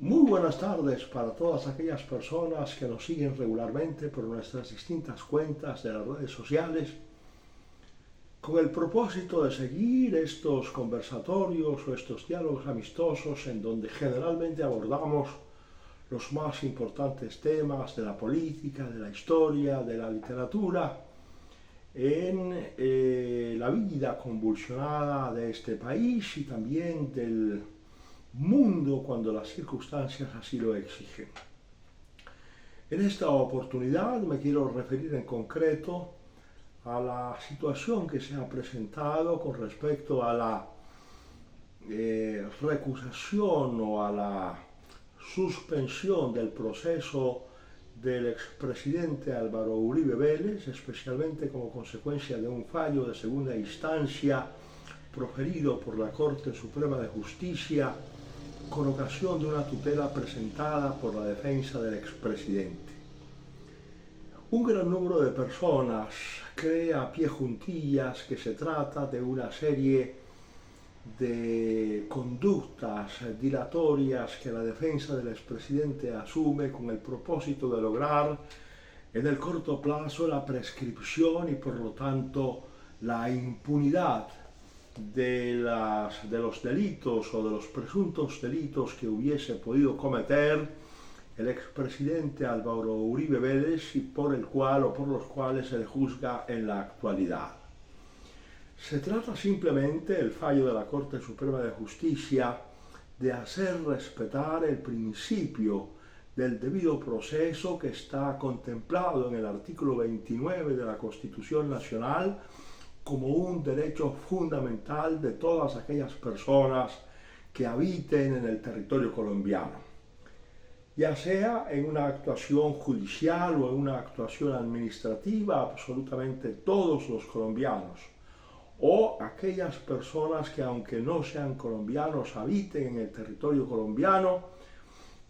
Muy buenas tardes para todas aquellas personas que nos siguen regularmente por nuestras distintas cuentas de las redes sociales, con el propósito de seguir estos conversatorios o estos diálogos amistosos en donde generalmente abordamos los más importantes temas de la política, de la historia, de la literatura, en la vida convulsionada de este país y también del mundo cuando las circunstancias así lo exigen. En esta oportunidad me quiero referir en concreto a la situación que se ha presentado con respecto a la recusación o a la suspensión del proceso del expresidente Álvaro Uribe Vélez, especialmente como consecuencia de un fallo de segunda instancia proferido por la Corte Suprema de Justicia con ocasión de una tutela presentada por la defensa del expresidente. Un gran número de personas cree a pie juntillas que se trata de una serie de conductas dilatorias que la defensa del expresidente asume con el propósito de lograr en el corto plazo la prescripción y por lo tanto la impunidad de los delitos o de los presuntos delitos que hubiese podido cometer el expresidente Álvaro Uribe Vélez y por los cuales se le juzga en la actualidad. Se trata simplemente del fallo de la Corte Suprema de Justicia de hacer respetar el principio del debido proceso que está contemplado en el artículo 29 de la Constitución Nacional como un derecho fundamental de todas aquellas personas que habiten en el territorio colombiano, ya sea en una actuación judicial o en una actuación administrativa, absolutamente todos los colombianos, o aquellas personas que aunque no sean colombianos, habiten en el territorio colombiano,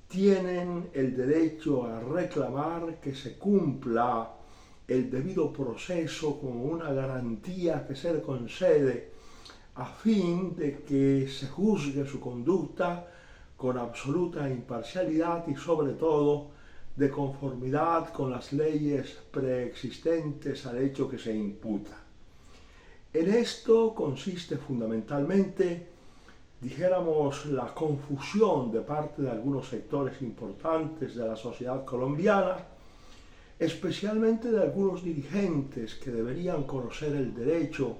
tienen el derecho a reclamar que se cumpla el debido proceso como una garantía que se le concede a fin de que se juzgue su conducta con absoluta imparcialidad y sobre todo de conformidad con las leyes preexistentes al hecho que se imputa. En esto consiste fundamentalmente, dijéramos, la confusión de parte de algunos sectores importantes de la sociedad colombiana, especialmente de algunos dirigentes que deberían conocer el derecho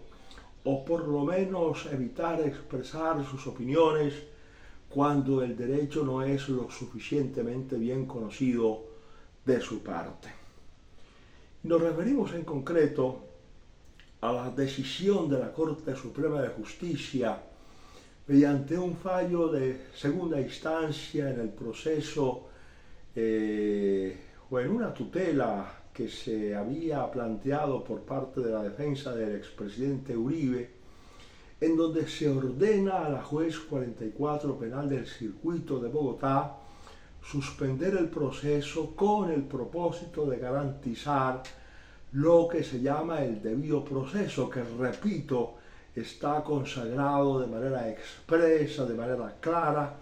o por lo menos evitar expresar sus opiniones cuando el derecho no es lo suficientemente bien conocido de su parte. Nos referimos en concreto a la decisión de la Corte Suprema de Justicia mediante un fallo de segunda instancia en el proceso o en una tutela que se había planteado por parte de la defensa del expresidente Uribe, en donde se ordena a la juez 44 penal del circuito de Bogotá suspender el proceso con el propósito de garantizar lo que se llama el debido proceso, que repito, está consagrado de manera expresa, de manera clara,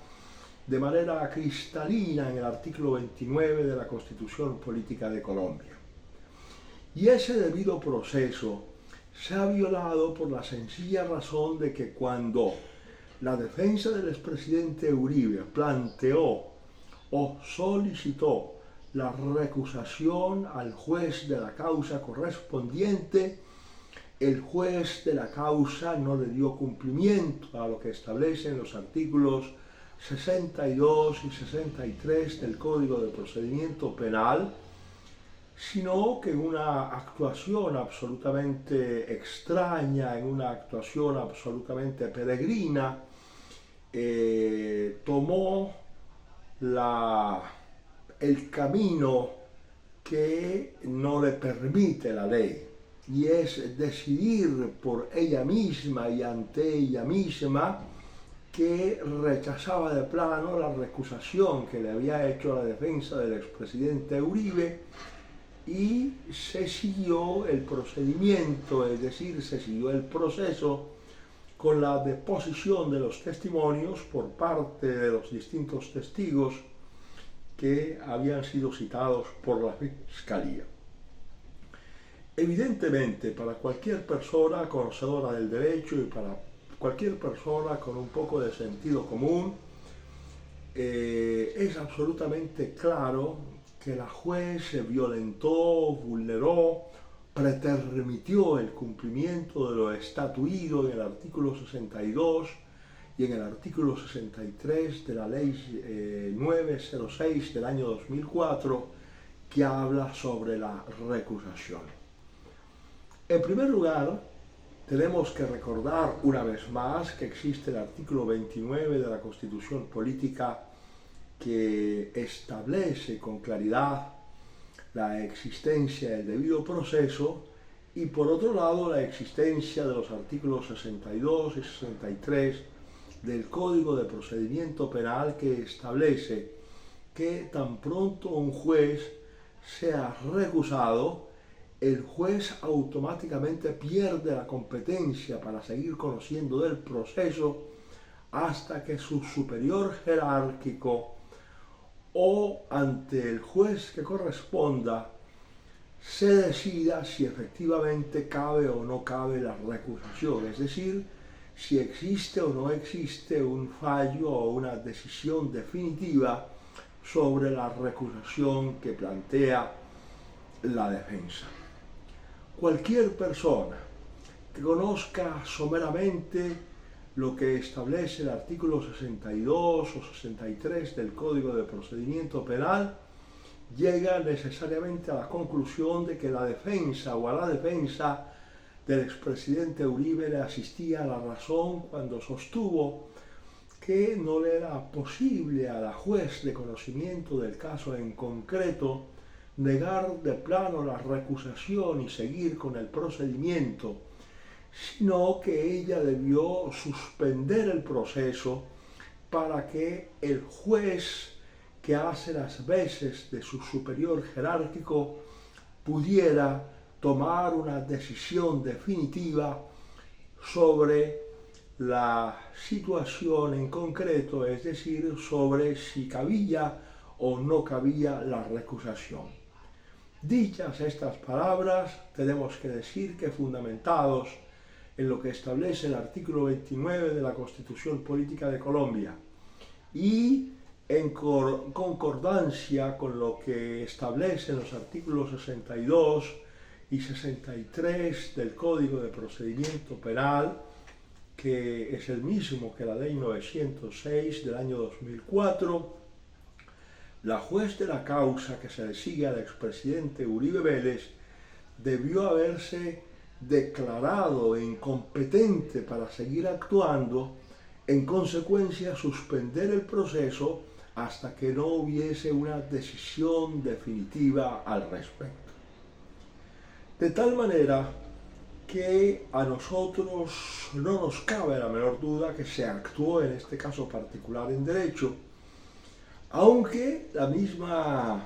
de manera cristalina en el artículo 29 de la Constitución Política de Colombia. Y ese debido proceso se ha violado por la sencilla razón de que cuando la defensa del expresidente Uribe planteó o solicitó la recusación al juez de la causa correspondiente, el juez de la causa no le dio cumplimiento a lo que establecen los artículos 62 y 63 del Código de Procedimiento Penal, sino que en una actuación absolutamente extraña, en una actuación absolutamente peregrina, tomó el camino que no le permite la ley, y es decidir por ella misma y ante ella misma que rechazaba de plano la recusación que le había hecho la defensa del expresidente Uribe y se siguió el procedimiento, es decir, se siguió el proceso con la deposición de los testimonios por parte de los distintos testigos que habían sido citados por la Fiscalía. Evidentemente, para cualquier persona conocedora del derecho y para cualquier persona con un poco de sentido común, es absolutamente claro que la juez violentó, vulneró, pretermitió el cumplimiento de lo estatuido en el artículo 62 y en el artículo 63 de la Ley 906 del año 2004, que habla sobre la recusación. En primer lugar, tenemos que recordar una vez más que existe el artículo 29 de la Constitución Política, que establece con claridad la existencia del debido proceso, y por otro lado la existencia de los artículos 62 y 63 del Código de Procedimiento Penal, que establece que tan pronto un juez sea recusado, el juez automáticamente pierde la competencia para seguir conociendo del proceso hasta que su superior jerárquico o ante el juez que corresponda se decida si efectivamente cabe o no cabe la recusación, es decir, si existe o no existe un fallo o una decisión definitiva sobre la recusación que plantea la defensa. Cualquier persona que conozca someramente lo que establece el artículo 62 o 63 del Código de Procedimiento Penal llega necesariamente a la conclusión de que la defensa o a la defensa del expresidente Uribe le asistía a la razón cuando sostuvo que no le era posible a la juez de conocimiento del caso en concreto negar de plano la recusación y seguir con el procedimiento, sino que ella debió suspender el proceso para que el juez que hace las veces de su superior jerárquico pudiera tomar una decisión definitiva sobre la situación en concreto, es decir, sobre si cabía o no cabía la recusación. Dichas estas palabras, tenemos que decir que fundamentados en lo que establece el artículo 29 de la Constitución Política de Colombia y en concordancia con lo que establecen los artículos 62 y 63 del Código de Procedimiento Penal, que es el mismo que la Ley 906 del año 2004, la juez de la causa que se le sigue al expresidente Uribe Vélez debió haberse declarado incompetente para seguir actuando, en consecuencia suspender el proceso hasta que no hubiese una decisión definitiva al respecto. De tal manera que a nosotros no nos cabe la menor duda que se actuó en este caso particular en derecho, aunque la misma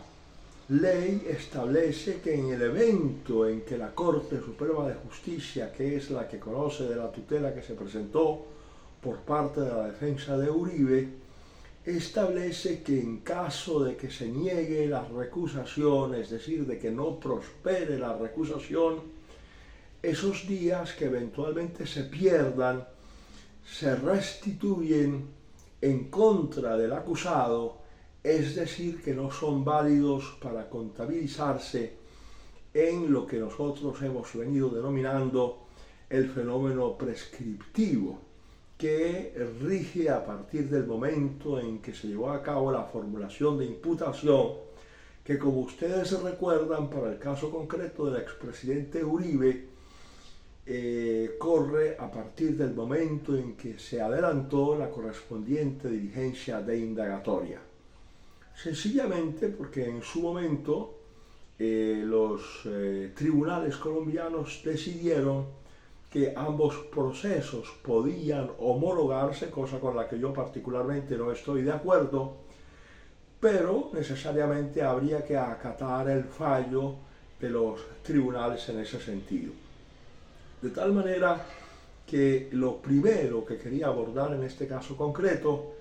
ley establece que en el evento en que la Corte Suprema de Justicia, que es la que conoce de la tutela que se presentó por parte de la defensa de Uribe, establece que en caso de que se niegue la recusación, es decir, de que no prospere la recusación, esos días que eventualmente se pierdan se restituyen en contra del acusado, es decir, que no son válidos para contabilizarse en lo que nosotros hemos venido denominando el fenómeno prescriptivo, que rige a partir del momento en que se llevó a cabo la formulación de imputación, que, como ustedes recuerdan, para el caso concreto del expresidente Uribe, corre a partir del momento en que se adelantó la correspondiente diligencia de indagatoria. Sencillamente porque en su momento los tribunales colombianos decidieron que ambos procesos podían homologarse, cosa con la que yo particularmente no estoy de acuerdo, pero necesariamente habría que acatar el fallo de los tribunales en ese sentido. De tal manera que lo primero que quería abordar en este caso concreto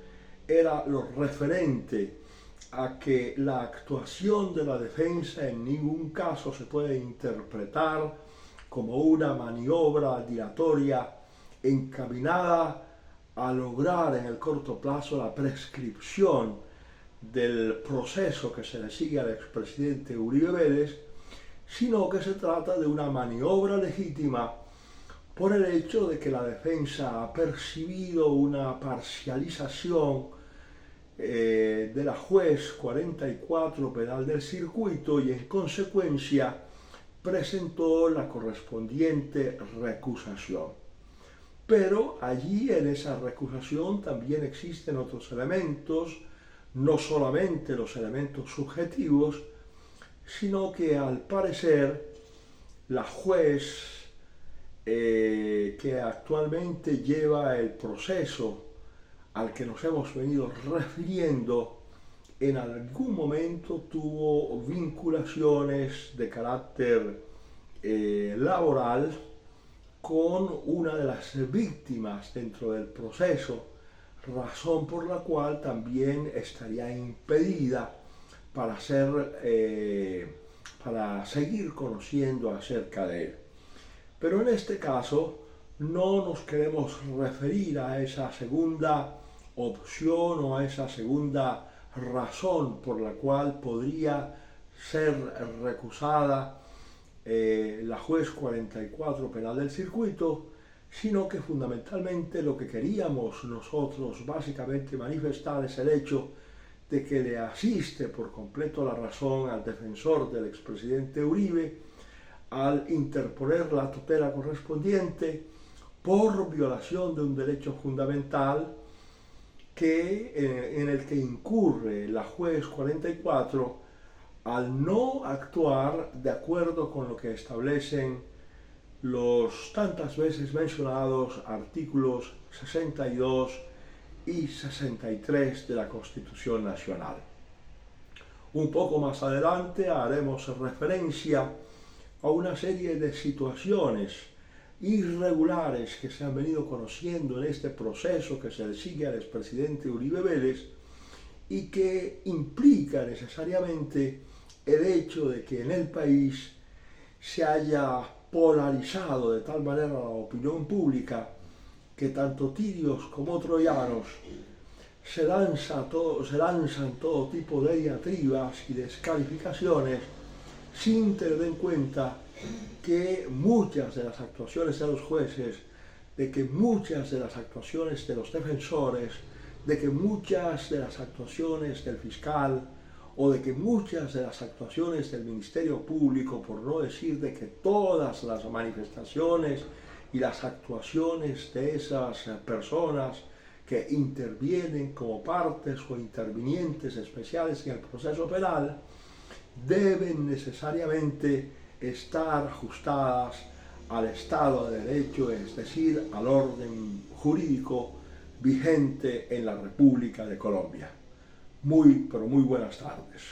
era lo referente a que la actuación de la defensa en ningún caso se puede interpretar como una maniobra dilatoria encaminada a lograr en el corto plazo la prescripción del proceso que se le sigue al expresidente Uribe Vélez, sino que se trata de una maniobra legítima por el hecho de que la defensa ha percibido una parcialización de la juez 44 penal del circuito y en consecuencia presentó la correspondiente recusación. Pero allí en esa recusación también existen otros elementos, no solamente los elementos subjetivos, sino que al parecer la juez que actualmente lleva el proceso al que nos hemos venido refiriendo, en algún momento tuvo vinculaciones de carácter laboral con una de las víctimas dentro del proceso, razón por la cual también estaría impedida para seguir conociendo acerca de él. Pero en este caso no nos queremos referir a esa segunda opción o a esa segunda razón por la cual podría ser recusada la juez 44 penal del circuito, sino que fundamentalmente lo que queríamos nosotros básicamente manifestar es el hecho de que le asiste por completo la razón al defensor del expresidente Uribe al interponer la tutela correspondiente por violación de un derecho fundamental en el que incurre la juez 44 al no actuar de acuerdo con lo que establecen los tantas veces mencionados artículos 62 y 63 de la Constitución Nacional. Un poco más adelante haremos referencia a una serie de situaciones irregulares que se han venido conociendo en este proceso que se le sigue al expresidente Uribe Vélez y que implica necesariamente el hecho de que en el país se haya polarizado de tal manera la opinión pública que tanto tirios como troyanos se lanzan todo tipo de diatribas y descalificaciones sin tener en cuenta que muchas de las actuaciones de los jueces, de que muchas de las actuaciones de los defensores, de que muchas de las actuaciones del fiscal o de que muchas de las actuaciones del Ministerio Público, por no decir de que todas las manifestaciones y las actuaciones de esas personas que intervienen como partes o intervinientes especiales en el proceso penal, deben necesariamente estar ajustadas al Estado de Derecho, es decir, al orden jurídico vigente en la República de Colombia. Pero muy buenas tardes.